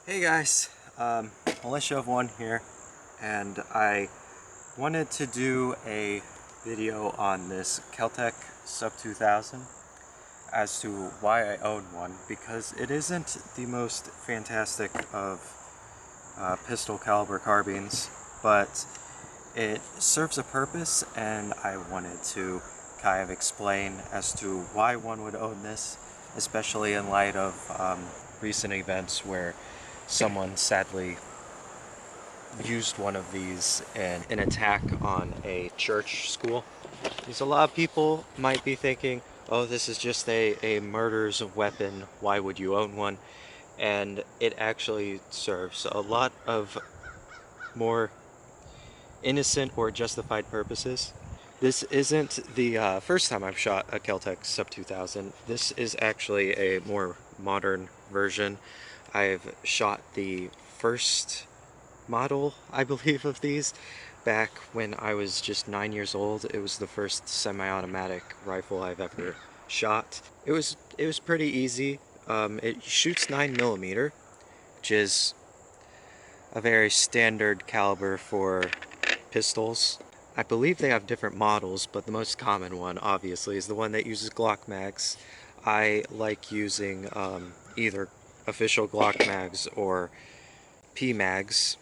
Hey guys, Militia of One here, and I wanted to do a video on this Kel-Tec Sub 2000 as to why I own one, because it isn't the most fantastic of pistol caliber carbines, but it serves a purpose, and I wanted to kind of explain as to why one would own this, especially in light of recent events where someone sadly used one of these in an attack on a church school. Because a lot of people might be thinking, oh, this is just a murder's weapon, why would you own one? And it actually serves a lot of more innocent or justified purposes. This isn't the first time I've shot a Kel-Tec Sub 2000. This is actually a more modern version. I've shot the first model, I believe, of these back when I was just 9 years old. It was the first semi-automatic rifle I've ever shot. It was pretty easy. It shoots 9mm, which is a very standard caliber for pistols. I believe they have different models, but the most common one, obviously, is the one that uses Glock mags. I like using either official Glock mags or P mags,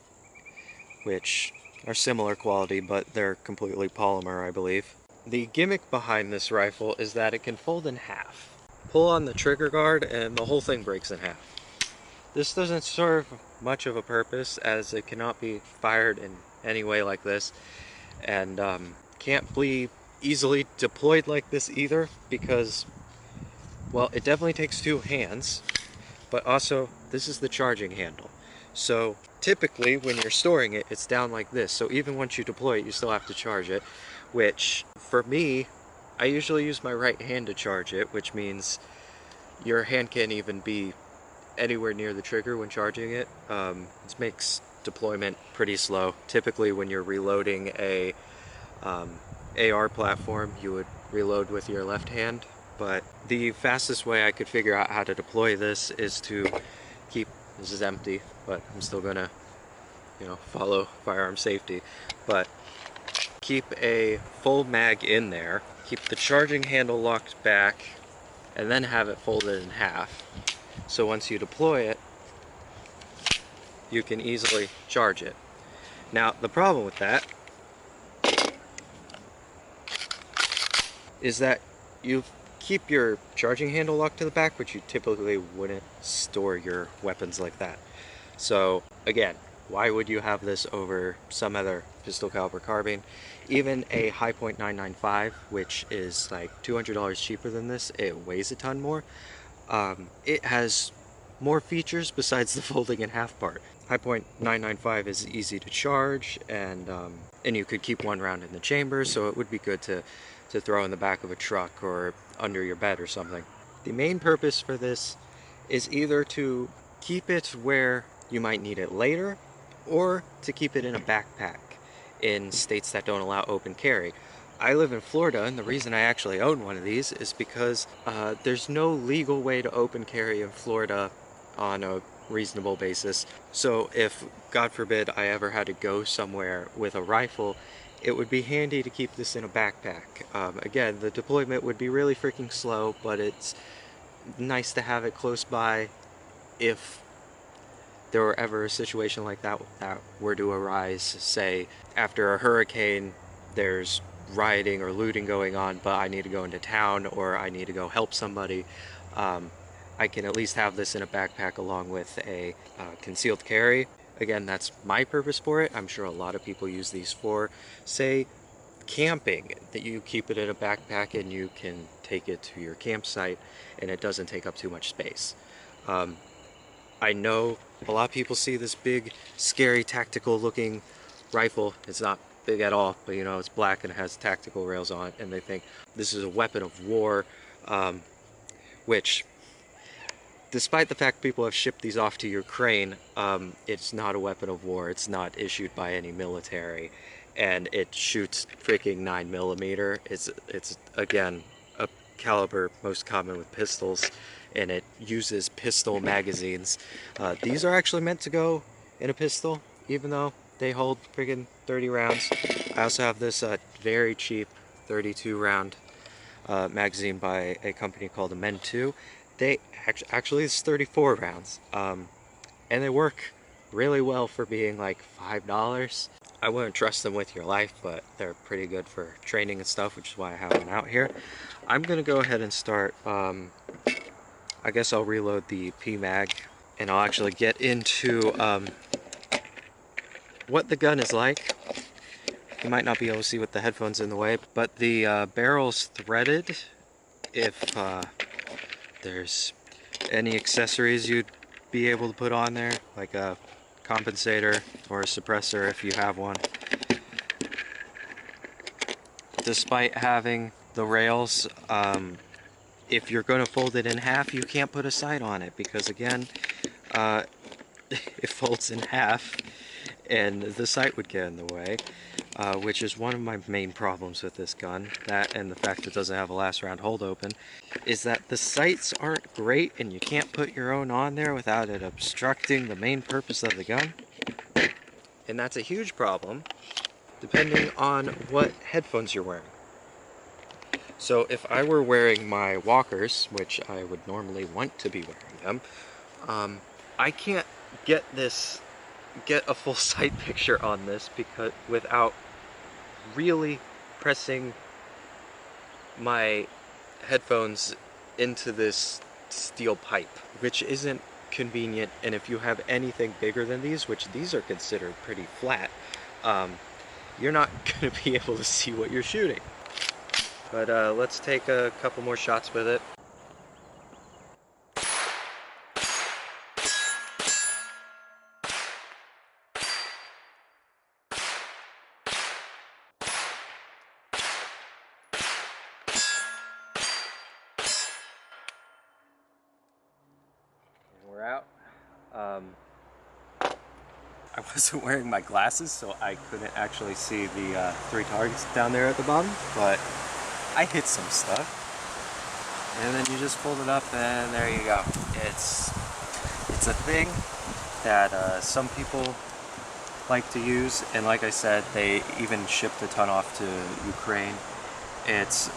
which are similar quality, but they're completely polymer, I believe. The gimmick behind this rifle is that it can fold in half. Pull on the trigger guard and the whole thing breaks in half. This doesn't serve much of a purpose, as it cannot be fired in any way like this, and can't be easily deployed like this either, because, well, it definitely takes two hands, but also this is the charging handle. So typically when you're storing it, it's down like this, so even once you deploy it, you still have to charge it, which for me, I usually use my right hand to charge it, which means your hand can't even be anywhere near the trigger when charging it. This makes deployment pretty slow. Typically when you're reloading a AR platform, you would reload with your left hand, but the fastest way I could figure out how to deploy this is to keep, this is empty, but I'm still gonna, follow firearm safety, but keep a full mag in there, keep the charging handle locked back, and then have it folded in half. So once you deploy it, you can easily charge it. Now, the problem with that is that you keep your charging handle locked to the back, but you typically wouldn't store your weapons like that. So again, why would you have this over some other pistol caliber carbine? Even a Hi-Point 995, which is like $200 cheaper than this, it weighs a ton more. It has more features besides the folding in half part. Hi-Point 995 is easy to charge, and you could keep one round in the chamber, so it would be good to throw in the back of a truck or under your bed or something. The main purpose for this is either to keep it where you might need it later, or to keep it in a backpack in states that don't allow open carry. I live in Florida, and the reason I actually own one of these is because there's no legal way to open carry in Florida on a reasonable basis. So if, God forbid, I ever had to go somewhere with a rifle, it would be handy to keep this in a backpack. Again, the deployment would be really freaking slow, but it's nice to have it close by if there were ever a situation like that were to arise. Say, after a hurricane, there's rioting or looting going on, but I need to go into town or I need to go help somebody. I can at least have this in a backpack along with a concealed carry. Again, that's my purpose for it. I'm sure a lot of people use these for, say, camping, that you keep it in a backpack and you can take it to your campsite and it doesn't take up too much space. I know a lot of people see this big, scary, tactical looking rifle. It's not big at all, but it's black and it has tactical rails on it, and they think this is a weapon of war, which, despite the fact people have shipped these off to Ukraine, it's not a weapon of war. It's not issued by any military, and it shoots freaking 9mm. It's again a caliber most common with pistols, and it uses pistol magazines. These are actually meant to go in a pistol, even though they hold friggin' 30 rounds. I also have this very cheap 32 round magazine by a company called the Men 2. They actually it's 34 rounds, and they work really well for being like $5. I wouldn't trust them with your life, but they're pretty good for training and stuff, which is why I have them out here. I'm gonna go ahead and start. I guess I'll reload the PMag, and I'll actually get into what the gun is like. You might not be able to see with the headphones in the way, but the barrel's threaded. If there's any accessories you'd be able to put on there, like a compensator or a suppressor if you have one. Despite having the rails, if you're going to fold it in half, you can't put a sight on it because, again, it folds in half and the sight would get in the way, which is one of my main problems with this gun. That and the fact it doesn't have a last round hold open, is that the sights aren't great and you can't put your own on there without it obstructing the main purpose of the gun. And that's a huge problem depending on what headphones you're wearing. So if I were wearing my walkers, which I would normally want to be wearing them, I can't get a full sight picture on this because without really pressing my headphones into this steel pipe, which isn't convenient. And if you have anything bigger than these, which these are considered pretty flat, you're not going to be able to see what you're shooting. But let's take a couple more shots with it. We're out. I wasn't wearing my glasses, so I couldn't actually see the 3 targets down there at the bottom, but I hit some stuff. And then you just fold it up and there you go. It's a thing that some people like to use, and like I said, they even shipped a ton off to Ukraine. It's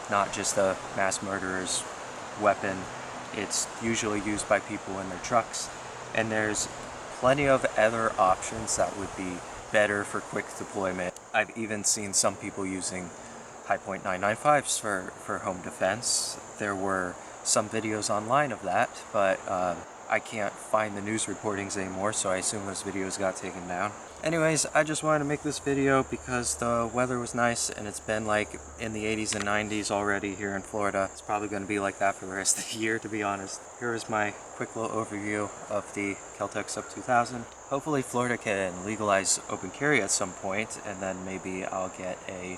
not just a mass murderer's weapon. It's usually used by people in their trucks, and there's plenty of other options that would be better for quick deployment. I've even seen some people using high-point 995s for home defense. There were some videos online of that, but I can't find the news reportings anymore, so I assume those videos got taken down. Anyways, I just wanted to make this video because the weather was nice, and it's been like in the 80s and 90s already here in Florida. It's probably going to be like that for the rest of the year, to be honest. Here is my quick little overview of the Kel-Tec Sub 2000. Hopefully Florida can legalize open carry at some point, and then maybe I'll get a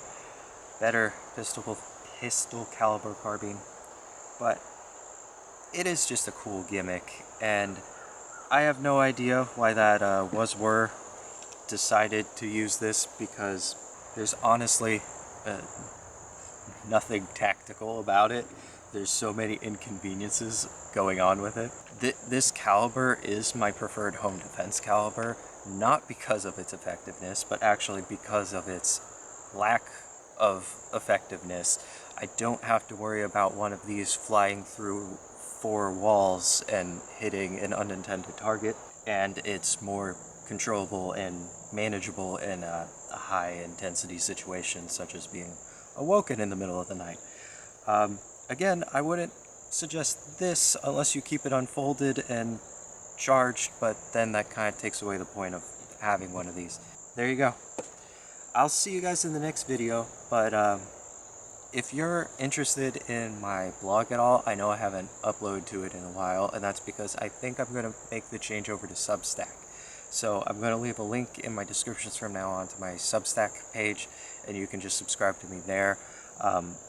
better pistol caliber carbine. But it is just a cool gimmick, and I have no idea why that were decided to use this, because there's honestly nothing tactical about it. There's so many inconveniences going on with it. This caliber is my preferred home defense caliber, not because of its effectiveness, but actually because of its lack of effectiveness. I don't have to worry about one of these flying through 4 walls and hitting an unintended target, and it's more controllable and manageable in a high intensity situation, such as being awoken in the middle of the night. Again, I wouldn't suggest this unless you keep it unfolded and charged, but then that kind of takes away the point of having one of these. There you go. I'll see you guys in the next video, but if you're interested in my blog at all, I know I haven't uploaded to it in a while, and that's because I think I'm going to make the change over to Substack. So I'm going to leave a link in my descriptions from now on to my Substack page, and you can just subscribe to me there.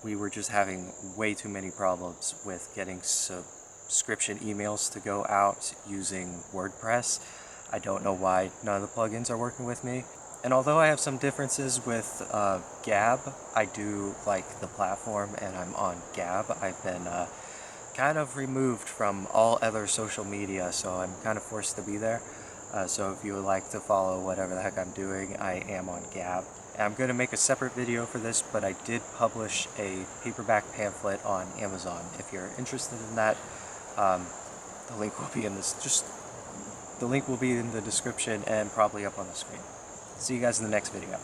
We were just having way too many problems with getting subscription emails to go out using WordPress. I don't know why none of the plugins are working with me. And although I have some differences with Gab, I do like the platform, and I'm on Gab. I've been kind of removed from all other social media, so I'm kind of forced to be there. So if you would like to follow whatever the heck I'm doing, I am on Gab. And I'm going to make a separate video for this, but I did publish a paperback pamphlet on Amazon. If you're interested in that, the link will be in the link will be in the description and probably up on the screen. See you guys in the next video.